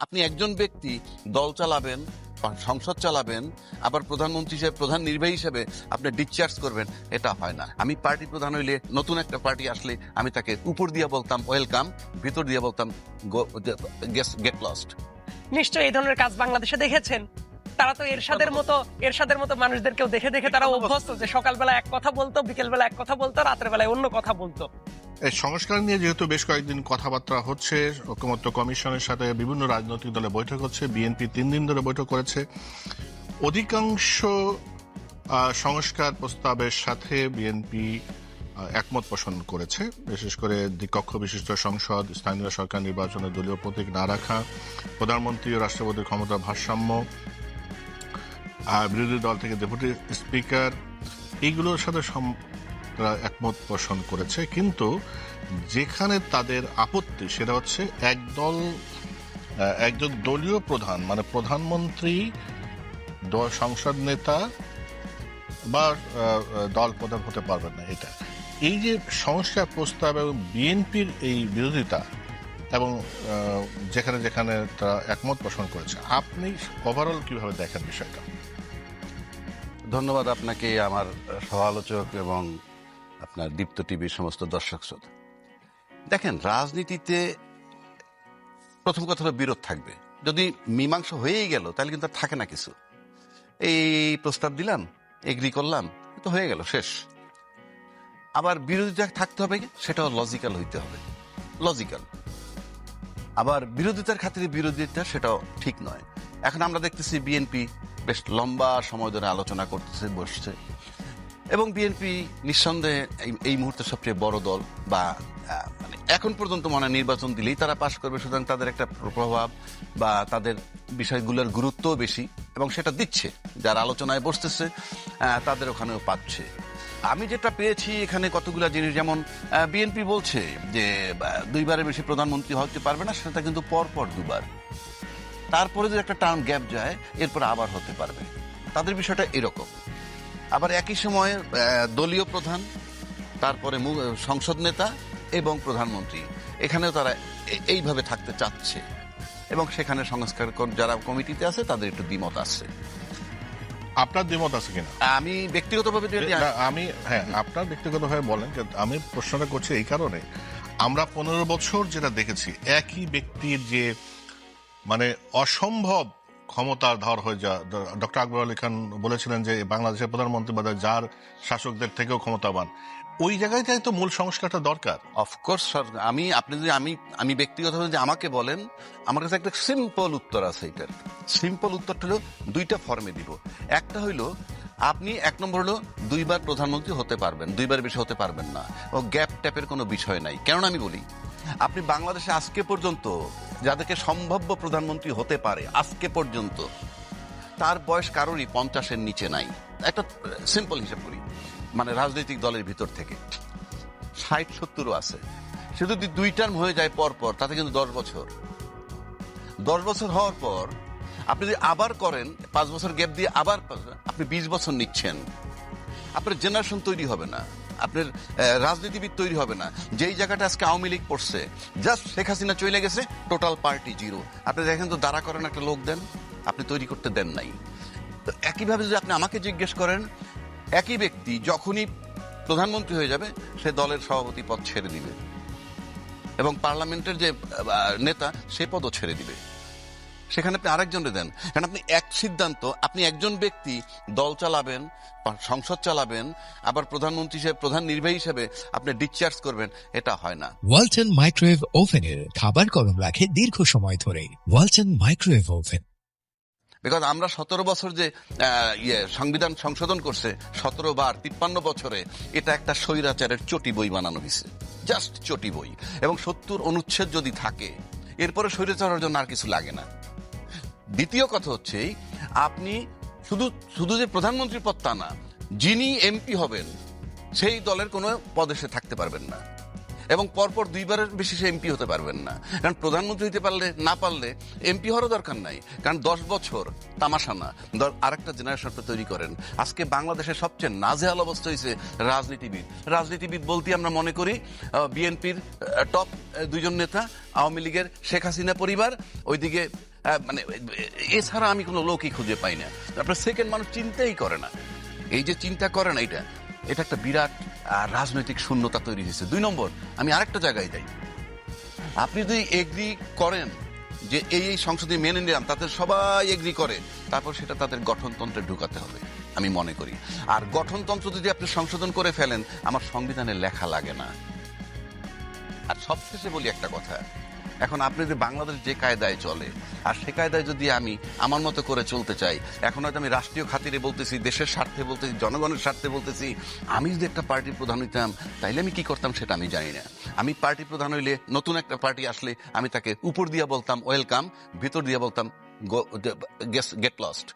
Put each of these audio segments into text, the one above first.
আপনি একজন ব্যক্তি দল চালাবেন, সংসদ চালাবেন, আবার প্রধানমন্ত্রী হিসেবে, প্রধান নির্বাহী হিসেবে আপনি ডিসচার্জ করবেন, এটা হয় না। আমি পার্টি প্রধান হইলে, নতুন একটা পার্টি আসলে আমি তাকে উপর দিয়ে বলতাম ওয়েলকাম, ভিতর দিয়ে বলতাম গেট লস্ট। নিশ্চয়ই এই ধরনের কাজ বাংলাদেশে দেখেছেন। তারা তো এরশাদের মতো মানুষদেরকেও দেখে দেখে তারা অভ্যস্ত যে সকালবেলা এক কথা বলতো, বিকেলবেলা এক কথা বলতো, রাতের বেলায় অন্য কথা বলতো। এই সংস্কার নিয়ে যেহেতু বেশ কয়েকদিন কথাবার্তা হচ্ছে, ঐকমত্য কমিশনের সাথে বিভিন্ন রাজনৈতিক দলে বৈঠক হচ্ছে, বিএনপি 3 দিন ধরে বৈঠক করেছে। অধিকাংশ সংস্কার প্রস্তাবের সাথে বিএনপি একমত পোষণ করেছে, বিশেষ করে দ্বিকক্ষ বিশিষ্ট সংসদ, স্থানীয় সরকার নির্বাচনে দলীয় প্রতীক না রাখা, প্রধানমন্ত্রী ও রাষ্ট্রপতির ক্ষমতা ভারসাম্য, বিরোধী দল থেকে ডেপুটি স্পিকার, এইগুলোর সাথে তারা একমত পোষণ করেছে। কিন্তু যেখানে তাদের আপত্তি সেটা হচ্ছে একজন দলীয় প্রধান, মানে প্রধানমন্ত্রী, সংসদ নেতা বা দল প্রধান হতে পারবেন না। এটা এই যে সংস্কার প্রস্তাব এবং বিএনপির এই বিরোধিতা এবং যেখানে যেখানে তারা একমত পোষণ করেছে, আপনি ওভারঅল কিভাবে দেখেন বিষয়টা? ধন্যবাদ আপনাকে, আমার সহ-আলোচক এবং আপনার দীপ্ত টিভির সমস্ত দর্শক শ্রোতা। দেখেন, রাজনীতিতে প্রথম কথা হলো বিরোধ থাকবে। যদি মীমাংসা হয়েই গেল তাহলে কিন্তু আর থাকে না কিছু। এই প্রস্তাব দিলাম, এগ্রি করলাম, তো হয়ে গেল, শেষ। আবার বিরোধিতা থাকতে হবে, সেটাও লজিক্যাল হইতে হবে, লজিক্যাল। আবার বিরোধিতার খাতিরে বিরোধিতা, সেটাও ঠিক নয়। এখন আমরা দেখতেছি বিএনপি বেশ লম্বা সময় ধরে আলোচনা করতেছে, বসছে, এবং বিএনপি নিঃসন্দেহে এই মুহূর্তে সবচেয়ে বড় দল, বা মানে এখন পর্যন্ত মনে হয় নির্বাচন দিলেই তারা পাশ করবে, সুতরাং তাদের একটা প্রভাব বা তাদের বিষয়গুলোর গুরুত্বও বেশি, এবং সেটা দিচ্ছে, যারা আলোচনায় বসতেছে তাদের ওখানেও পাচ্ছে। আমি যেটা পেয়েছি এখানে কতগুলো জিনিস, যেমন বিএনপি বলছে যে 2 বারের বেশি প্রধানমন্ত্রী হতে পারবে না, সেটা কিন্তু পরপর 2 বার, তারপরে যদি একটা টার্ম গ্যাপ যায় এরপর আবার হতে পারবে, তাদের বিষয়টা এরকম। আবার একই সময়ে দলীয় প্রধান, তারপরে সংসদ নেতা এবং প্রধানমন্ত্রী, এখানেও তারা এইভাবে থাকতে চাচ্ছে, এবং সেখানে সংস্কার যারা কমিটিতে আছে তাদের একটু দ্বিমত আছে। আপনার দ্বিমত আছে কিনা? আমি ব্যক্তিগতভাবে আপনার ব্যক্তিগতভাবে বলেন। আমি প্রশ্নটা করছি এই কারণে, আমরা 15 বছর যেটা দেখেছি, একই ব্যক্তির যে মানে অসম্ভব ক্ষমতার ধর হয়ে যা, ডক্টর আকবর আলী খান বলেছিলেন যে বাংলাদেশের প্রধানমন্ত্রী বোধহয় যার শাসকদের থেকেও ক্ষমতাবান। ওই জায়গায় তো মূল সংস্কারটা দরকার। অফকোর্স, আপনি যদি আমি ব্যক্তিগতভাবে যদি আমাকে বলেন, আমার কাছে একটা সিম্পল উত্তর আছে। এটার সিম্পল উত্তরটা হলো 2টা ফর্মে দিব। একটা হইলো, আপনি 1 নম্বর হলো 2 বার প্রধানমন্ত্রী হতে পারবেন, 2 বার বেশি হতে পারবেন না, ও গ্যাপ ট্যাপের কোনো বিষয় নাই। কেননা আমি বলি, আপনি বাংলাদেশে আজকে পর্যন্ত যাদেরকে সম্ভাব্য প্রধানমন্ত্রী হতে পারে, আজকে পর্যন্ত তার বয়স কারোরই 50-এর নিচে নাই। একটা সিম্পল হিসাব করি, মানে রাজনৈতিক দলের ভিতর থেকে 60-70ও আছে। সে যদি 2 টার্ম হয়ে যায় পর পর, তাতে কিন্তু 10 বছর। 10 বছর হওয়ার পর আপনি যদি আবার করেন, 5 বছর গ্যাপ দিয়ে আবার আপনি 20 বছর নিচ্ছেন, আপনার জেনারেশন তৈরি হবে না, আপনার রাজনীতিবিদ তৈরি হবে না। যেই জায়গাটা আজকে আওয়ামী লীগ পড়ছে, জাস্ট শেখ হাসিনা চলে গেছে, টোটাল পার্টি জিরো। আপনি দেখেন তো, দাঁড়া করেন একটা লোক দেন, আপনি তৈরি করতে দেন নাই। তো একইভাবে যদি আপনি আমাকে জিজ্ঞেস করেন, একই ব্যক্তি যখনই প্রধানমন্ত্রী হয়ে যাবে, সে দলের সভাপতি পদ ছেড়ে দিবে, এবং পার্লামেন্টের যে নেতা, সে পদও ছেড়ে দিবে। সেখানে আপনি আরেকজনকে দেন, কারণ আপনি এক সিদ্ধান্ত, আপনি একজন ব্যক্তি দল চালাবেন, সংসদ চালাবেন, আবার প্রধানমন্ত্রী হিসেবে, প্রধান নির্বাহী হিসেবে আপনি ডিসচার্জ করবেন, এটা হয় না। ওয়ালটন মাইক্রোওয়েভ ওভেনের খাবার গরম রাখে দীর্ঘ সময় ধরে। Walton microwave oven. বিকজ আমরা 17 বছর যে সংবিধান সংশোধন করছে, 17 বার 53 বছরে, এটা একটা স্বৈরাচারের চটি বই বানানো হয়েছে, জাস্ট চটি বই। এবং 70 অনুচ্ছেদ যদি থাকে, এরপরে স্বৈরাচারের জন্য আর কিছু লাগে না। দ্বিতীয় কথা হচ্ছে, আপনি শুধু যে প্রধানমন্ত্রীর পদ তা না, যিনি এমপি হবেন সেই দলের কোনো পদে সে থাকতে পারবেন না, এবং পরপর 2 বারের বেশি সে এমপি হতে পারবেন না। কারণ প্রধানমন্ত্রী হতে না পারলে এমপি হওয়ারও দরকার নাই, কারণ 10 বছর তামাশা না, আরেকটা জেনারেশন তৈরি করেন। আজকে বাংলাদেশের সবচেয়ে নাজেহাল অবস্থা হয়েছে রাজনীতিবিদ বলতে আমরা মনে করি বিএনপির টপ 2 জন নেতা, আওয়ামী লীগের শেখ হাসিনা পরিবার, ওইদিকে মানে এছাড়া আমি কোনো লোকই খুঁজে পাই না। আপনার সেকেন্ড মানুষ চিন্তাই করে না, এই যে চিন্তা করে না, এটা একটা বিরাট রাজনৈতিক শূন্যতা তৈরি হয়েছে। 2 নম্বর, আমি আরেকটা জায়গায় যাই, আপনি যদি এগ্রি করেন যে এই সংসদে মেনে নিলাম, তাদের সবাই এগ্রি করে, তারপর সেটা তাদের গঠনতন্ত্রে ঢুকাতে হবে আমি মনে করি। আর গঠনতন্ত্র যদি আপনি সংশোধন করে ফেলেন, আমার সংবিধানে লেখা লাগে না। আর সবশেষে বলি একটা কথা, এখন আপনি যদি বাংলাদেশ যে কায়দায় চলে, আর সে কায়দায় যদি আমি আমার মতো করে চলতে চাই, এখন হয়তো আমি রাষ্ট্রীয় খাতিরে বলতেছি, দেশের স্বার্থে বলতেছি, জনগণের স্বার্থে বলতেছি, আমি যদি একটা পার্টির প্রধান হইতাম তাইলে আমি কি করতাম সেটা আমি জানি না। আমি পার্টি প্রধান হইলে, নতুন একটা পার্টি আসলে আমি তাকে উপর দিয়ে বলতাম ওয়েলকাম, ভিতর দিয়ে বলতাম গেট লস্ট।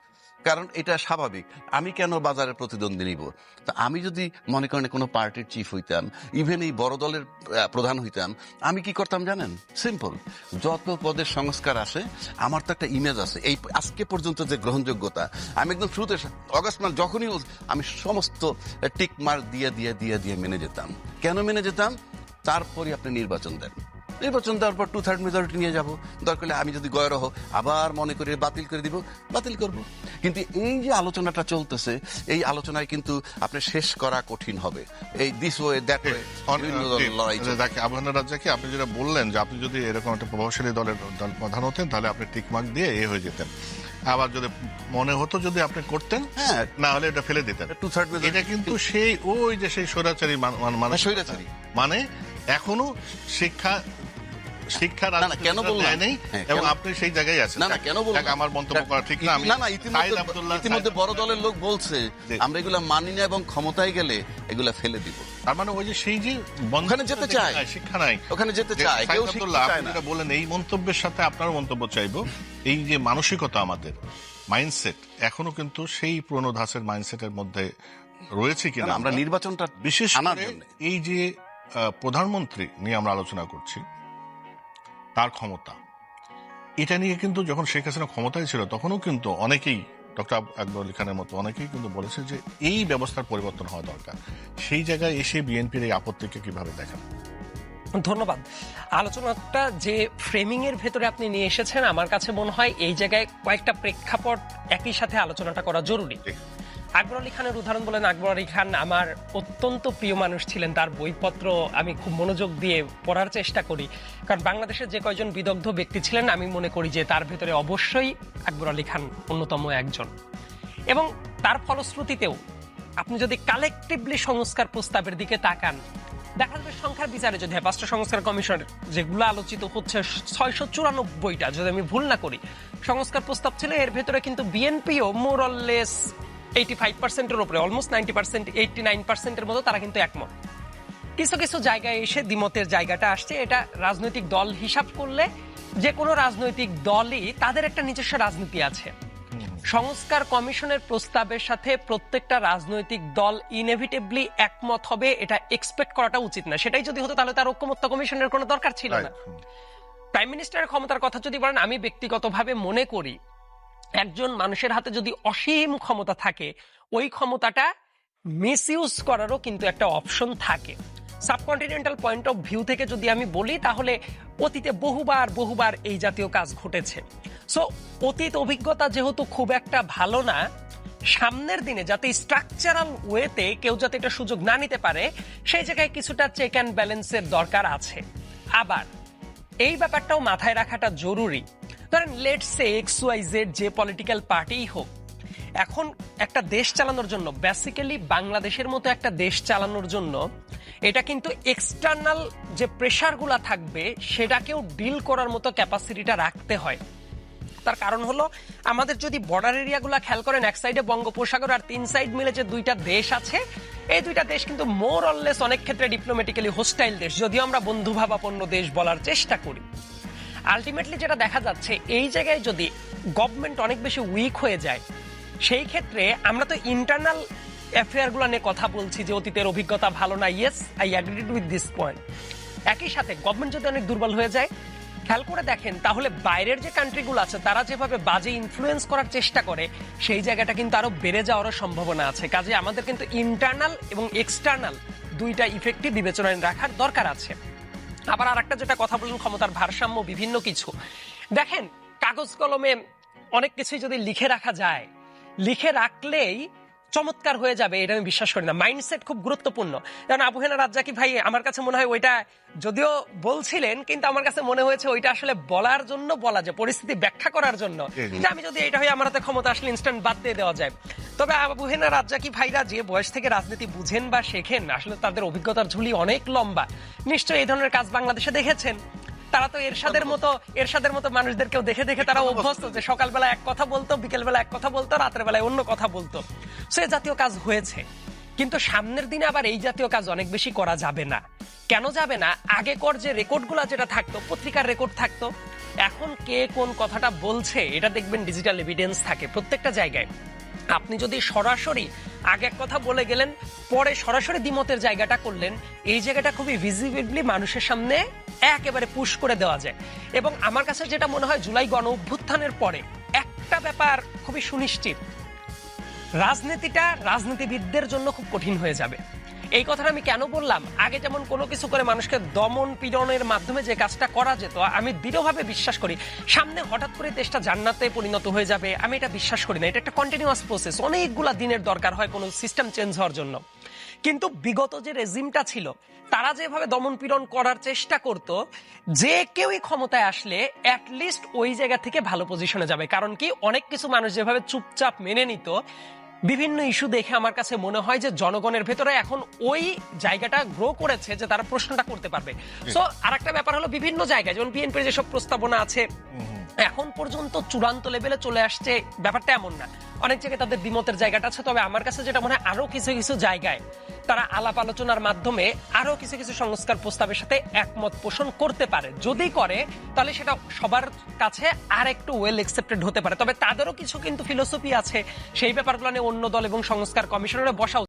কারণ এটা স্বাভাবিক, আমি কেন বাজারে প্রতিদ্বন্দ্বী নিব? তা আমি যদি মনে করেন কোনো পার্টির চিফ হইতাম, ইভেন এই বড় দলের প্রধান হইতাম, আমি কি করতাম জানেন? সিম্পল, যত পদের সংস্কার আসে, আমার তো একটা ইমেজ আছে, এই আজকে পর্যন্ত যে গ্রহণযোগ্যতা, আমি একদম শুরুতে অগাস্ট মাস যখনই আমি সমস্ত টিক মার্ক দিয়ে দিয়ে দিয়ে দিয়ে মেনে যেতাম। কেন মেনে যেতাম? তারপরে আপনি নির্বাচন দেন, নির্বাচন দেওয়ার পর 2/3 মেজরিটি নিয়ে যাব, দরকার হলে আমি যদি গয়রহ আবার মনে করে বাতিল করে দিব, বাতিল করব। কিন্তু এই যে আলোচনাটা চলতেছে, এই আলোচনায় কিন্তু আপনি শেষ করা কঠিন হবে। এই দিস ওয়ে দ্যাট ওয়ে লড়াই চলছে। আবহাওয়া রাজ্জাকে আপনি যেটা বললেন যে আপনি যদি এরকম একটা প্রভাবশালী দল প্রধান হতেন, তাহলে আপনি টিকমার্ক দিয়ে হয়ে যেতেন। আবার যদি মনে হতো যদি আপনি করতেন, হ্যাঁ, না হলে এটা ফেলে দিতেন। 2/3 মেজরিটি এটা কিন্তু সেই সেই স্বৈরাচারী স্বৈরাচারী, মানে এখনো শিক্ষা কেন বললাম নেই, এবং আপনি সেই জায়গায় আছেন। না কেন বললাম, আমার মন্তব্য করা ঠিক না। না ইতিমধ্যে বড় দলের লোক বলছে আমরা এগুলা মানি না, এবং ক্ষমতায় গেলে এগুলা ফেলে দিব। তার মানে ওই যে সেই যে ওখানে যেতে চায়, শিক্ষা নাই, ওখানে যেতে চায়, কেউ শিখতে চায় না। বলেন এই মন্তব্যের সাথে আপনার মন্তব্য চাইবো, এই যে মানসিকতা, আমাদের মাইন্ডসেট এখনো কিন্তু সেই পুরনো ধাঁচের মাইন্ডসেটের মধ্যে রয়েছে কিনা। আমরা নির্বাচনটা বিশেষ আনার করে জন্য এই যে প্রধানমন্ত্রী নিয়ে আমরা আলোচনা করছি, তার ক্ষমতা, এটা নিয়ে কিন্তু যখন শেখ হাসিনা ক্ষমতায় ছিল, তখনও কিন্তু অনেকেই, ডক্টর আকবর আলী খানের মতো অনেকেই কিন্তু বলেছে যে এই ব্যবস্থার পরিবর্তন হওয়া দরকার। সেই জায়গায় এসে বিএনপির এই আপত্তিকে কিভাবে দেখেন? ধন্যবাদ। আলোচনাটা যে ফ্রেমিং এর ভেতরে আপনি নিয়ে এসেছেন, আমার কাছে মনে হয় এই জায়গায় কয়েকটা প্রেক্ষাপট একই সাথে আলোচনাটা করা জরুরি। আকবর আলী খানের উদাহরণ বলেন, আকবর আলী খান আমার অত্যন্ত প্রিয় মানুষ ছিলেন, তার বইপত্র আমি খুব মনোযোগ দিয়ে পড়ার চেষ্টা করি, কারণ বাংলাদেশের যে কয়জন বিদগ্ধ ব্যক্তি ছিলেন, আমি মনে করি যে তার ভেতরে অবশ্যই আকবর আলী খান অন্যতম একজন। এবং তার ফলশ্রুতিতেও আপনি যদি কালেকটিভলি সংস্কার প্রস্তাবের দিকে তাকান, দেখা যাবে সংখ্যার বিচারে যদি 5টা সংস্কার কমিশনের যেগুলো আলোচিত হচ্ছে 694টা, যদি আমি ভুল না করি, সংস্কার প্রস্তাব ছিল, এর ভেতরে কিন্তু বিএনপিও মোর অর লেস 85%-এর উপরে, অলমোস্ট 90%, 89%-এর মতো তারা কিন্তু একমত। কিছু কিছু জায়গায় এসে দ্বিমতের জায়গাটা আসছে। এটা রাজনৈতিক দল হিসাব করলে যে কোনো রাজনৈতিক দলই তাদের একটা নিজস্ব রাজনীতি আছে। সংস্কার কমিশনের প্রস্তাবের সাথে প্রত্যেকটা রাজনৈতিক দল ইনএভিটেবলি একমত হবে, এটা এক্সপেক্ট করাটা উচিত না। সেটাই যদি হতো তাহলে তার ঐকমত্য কমিশনের কোনো দরকার ছিল না। প্রাইম মিনিস্টারের ক্ষমতার কথা যদি বলেন, আমি ব্যক্তিগতভাবে মনে করি একজন মানুষের হাতে যদি অসীম ক্ষমতা থাকে, ওই ক্ষমতাটা মিসইউজ করারও কিন্তু একটা অপশন থাকে। সাবকন্টিনেন্টাল পয়েন্ট অফ ভিউ থেকে যদি আমি বলি, তাহলে অতীতে বহুবার এই জাতীয় কাজ ঘটেছে। সো অতীত অভিজ্ঞতা যেহেতু খুব একটা ভালো না, সামনের দিনে যাতে স্ট্রাকচারাল ওয়েতে কেউ যাতে এটা সুযোগ না নিতে পারে, সেই জায়গায় কিছুটা চেক অ্যান্ড ব্যালেন্সের দরকার আছে। আবার এই ব্যাপারটাও মাথায় রাখাটা জরুরি, ধরেন লেটস সে XYZ যে পলিটিক্যাল পার্টিই হোক, এখন একটা দেশ চালানোর জন্য, বেসিক্যালি বাংলাদেশের মতো একটা দেশ চালানোর জন্য, এটা কিন্তু এক্সটার্নাল যে প্রেশারগুলা থাকবে সেটাকেও ডিল করার মতো ক্যাপাসিটিটা রাখতে হয়। তার কারণ হলো, আমাদের যদি বর্ডার এরিয়াগুলা খেয়াল করেন, এক সাইডে বঙ্গোপসাগর আর 3 সাইড মিলে যে 2টা দেশ আছে, এই 2টা দেশ কিন্তু মোর অর লেস অনেক ক্ষেত্রে ডিপ্লোম্যাটিক্যালি হোস্টাইল দেশ, যদিও আমরা বন্ধুভাবাপন্ন দেশ বলার চেষ্টা করি। আলটিমেটলি যেটা দেখা যাচ্ছে, এই জায়গায় যদি গভর্নমেন্ট অনেক বেশি উইক হয়ে যায়, সেই ক্ষেত্রে আমরা তো ইন্টারনাল অ্যাফেয়ার গুলো নিয়ে কথা বলছি যে অতীতের অভিজ্ঞতা ভালো না, yes I agreed with this point. একই সাথে গভর্নমেন্ট যদি অনেক দুর্বল হয়ে যায়, খেয়াল করে দেখেন তাহলে বাইরের যে কান্ট্রিগুলো আছে তারা যেভাবে বাজে ইনফ্লুয়েন্স করার চেষ্টা করে, সেই জায়গাটা কিন্তু আরো বেড়ে যাওয়ারও সম্ভাবনা আছে। কাজে আমাদের কিন্তু ইন্টারনাল এবং এক্সটার্নাল 2টা ইফেক্টই বিবেচনায় রাখার দরকার আছে। আবার আরেকটা যেটা কথা বললেন, ক্ষমতার ভারসাম্য, বিভিন্ন কিছু দেখেন, কাগজ কলমে অনেক কিছুই যদি লিখে রাখা যায়, লিখে রাখলেই চমৎকার হয়ে যাবে, এটা আমি বিশ্বাস করি না। মাইন্ডসেট খুব গুরুত্বপূর্ণ। কারণ আবু হেনা রাজ্জাকি ভাই আমার কাছে মনে হয় ওইটা যদিও বলছিলেন, কিন্তু আমার কাছে মনে হয়েছে ওইটা আসলে বলার জন্য বলা যায়, পরিস্থিতি ব্যাখ্যা করার জন্য, যে আমি যদি এটা হয়ে আমার হাতে ক্ষমতা আসলে ইনস্ট্যান্ট বাদ দিয়ে দেওয়া যায়। তবে আবু হেনা রাজ্জাকি ভাইরা যে বয়স থেকে রাজনীতি বুঝেন বা শেখেন, আসলে তাদের অভিজ্ঞতার ঝুলি অনেক লম্বা। নিশ্চয়ই এই ধরনের কাজ বাংলাদেশে দেখেছেন। তারা তো এরশাদের মতো মানুষদেরকেও দেখে দেখে তারা অভ্যস্ত, যে সকালবেলা এক কথা বলতো, বিকেলবেলা এক কথা বলতো, রাতের বেলায় অন্য কথা বলতো। সে জাতীয় কাজ হয়েছে, কিন্তু সামনের দিনে আবার এই জাতীয় কাজ অনেক বেশি করা যাবে না। কেন যাবে না? আগেকার যে রেকর্ডগুলো যেটা থাকতো, পত্রিকার রেকর্ড থাকতো, এখন কে কোন কথাটা বলছে এটা দেখবেন ডিজিটাল এভিডেন্স থাকে প্রত্যেকটা জায়গায়। আপনি যদি সরাসরি আগে এক কথা বলে গেলেন, পরে সরাসরি দ্বিমতের জায়গাটা করলেন, এই জায়গাটা খুবই ভিজিবলি মানুষের সামনে একেবারে পুশ করে দেওয়া যায়। এবং আমার কাছে যেটা মনে হয়, জুলাই গণ অভ্যুত্থানের পরে একটা ব্যাপার খুবই সুনিশ্চিত, রাজনীতিটা রাজনীতিবিদদের জন্য খুব কঠিন হয়ে যাবে। এই কথাটা আমি কেন বললাম? আগে যেমন কোনো কিছু করে মানুষকে দমন পীড়নের মাধ্যমে যে কাজটা করা যেত, আমি দৃঢ়ভাবে বিশ্বাস করি সামনে হঠাৎ করে দেশটা জান্নাতে পরিণত হয়ে যাবে, আমি এটা বিশ্বাস করি না। এটা একটা কন্টিনিউয়াস প্রসেস, অনেকগুলা দিনের দরকার হয় কোনো সিস্টেম চেঞ্জ হওয়ার জন্য। কিন্তু বিগত যে রেজিমটা ছিল, তারা যেভাবে দমন পীড়ন করার চেষ্টা করত, যে কেউই ক্ষমতায় আসলে অ্যাটলিস্ট ওই জায়গা থেকে ভালো পজিশনে যাবে। কারণ কি, অনেক কিছু মানুষ যেভাবে চুপচাপ মেনে নিত, বিভিন্ন ইস্যু দেখে আমার কাছে মনে হয় যে জনগণের ভেতরে এখন ওই জায়গাটা গ্রো করেছে যে তারা প্রশ্নটা করতে পারবে। সো আরেকটা ব্যাপার হলো, বিভিন্ন জায়গায় যেমন বিএনপির যেসব প্রস্তাবনা আছে এখন পর্যন্ত চূড়ান্ত লেভেলে চলে আসছে, ব্যাপারটা এমন না। অনেক জায়গায় তাদের দ্বিমতের জায়গাটা আছে। তবে আমার কাছে যেটা মনে হয়, আরো কিছু কিছু জায়গায় তারা আলাপ আলোচনার মাধ্যমে আরো কিছু কিছু সংস্কার প্রস্তাবের সাথে একমত পোষণ করতে পারে। যদি করে, তাহলে সেটা সবার কাছে আর একটু ওয়েল অ্যাকসেপ্টেড হতে পারে। তবে তাদেরও কিছু কিন্তু ফিলোসফি আছে, সেই ব্যাপারগুলো নিয়ে অন্য দল এবং সংস্কার কমিশনারে বসা